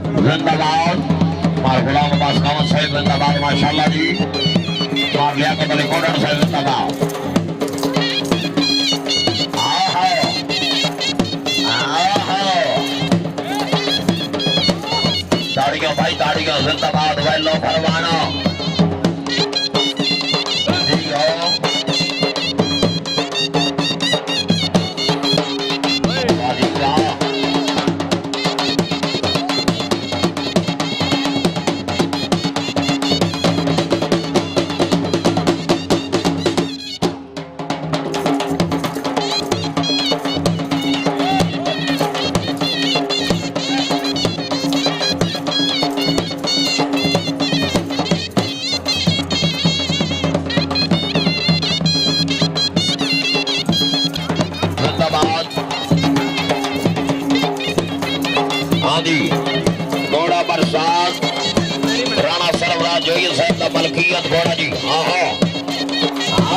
जिंदाबाद मार गुलाम अब्बास खान साहब जिंदाबाद माशाल्लाह जी मार लियाकत अली कोडर साहब जिंदाबाद ताड़ियों भाई ताड़ियों जिंदाबाद वैलो फरमाना घोड़ा बरसात राणा सरवराज जोई साहब का मलकियत घोड़ा जी आहो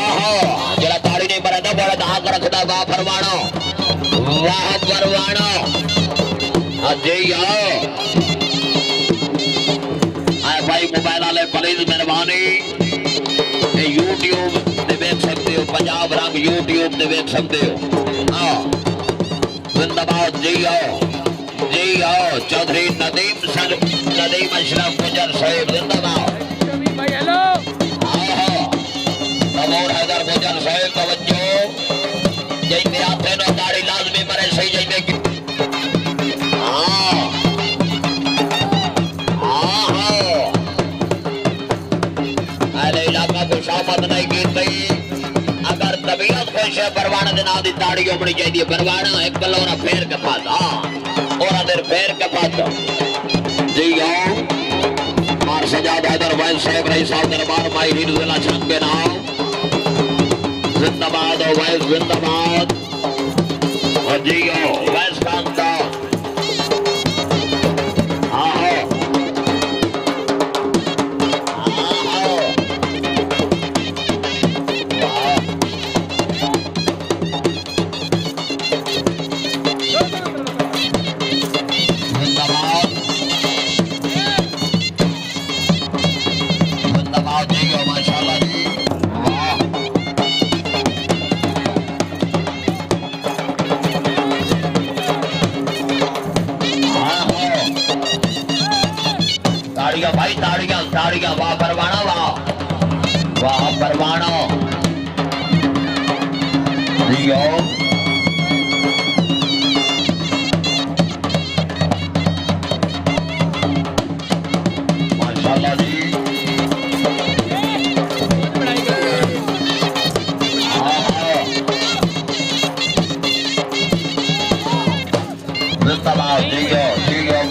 आहो जरा ताड़ी नहीं बरदा बड़ा धाक रखदा वाह फरमानो अजय आओ आए भाई मोबाइल वाले प्लीज मेहरबानी यूट्यूब ते देख सकते हो पंजाब रंग यूट्यूब ते देख सकते हो हाँ जिंदाबाद जी आओ चौधरी नदीम अशरफ गुजर साहब जिंदाबाद तमोर हैदर गुजर साहब तवज्जो जैसे आते नो दाढ़ी लाजमी मरे सही जैसे की अरे इलाका को शामत नहीं की अगर तबीयत खुश है परवाना दिन आदि दाढ़ी होनी चाहिए परवाना एक कलोरा फेर के पास और अदर पैर के पास जी आओ मार सजाद हैदर वैस साहब रही साहब दरबार माहिरीन जिला छंद के नाम जिंदाबाद और वैस जिंदाबाद और जी आओ वैस खानदान भाई ताड़ियां वाह परवाना वाह परवाना माशाल्लाह जी जिंदाबाद जी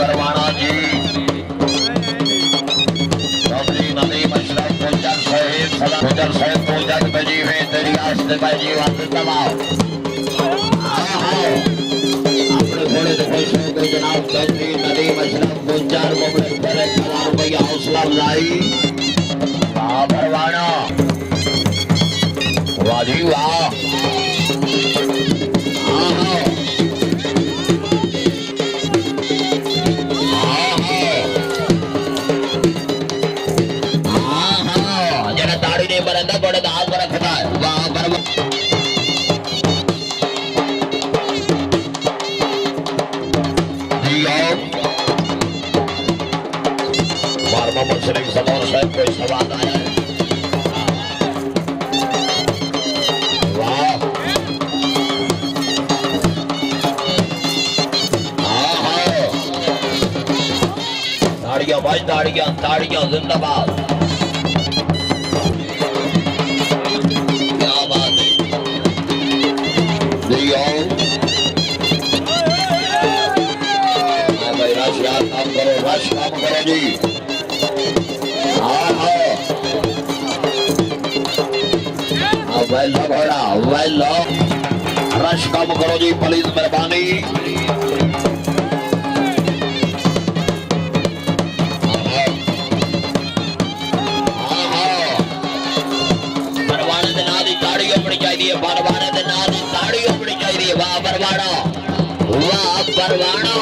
परवाना जी गुजर साहब को जग बजी हुई तेरी आस्ते बजी वक्त दबाओ अपने घोड़े तो खुश हो गए जनाब चौधरी नदीम अशरफ गुजर मुबरक करे कलाम भैया हौसला अफजाई वाह परवाना वाह जी वाह कोई सवाल आया है? वाह, हाँ हाँ, ताड़ियां भाई, ताड़ियां ताड़ियां, जिंदाबाद। क्या बात है, भाई रश यार, काम करो, रश काम करो जी। हाँ हाँ, वेल घोड़ा, वेल रश काम करो जी, प्लीज मेहरबानी। परवाने दे नाल दी ताड़ी होनी चाहिए, परवाने दे नाल दी ताड़ी होनी चाहिए। वाह परवाना, वाह परवाना।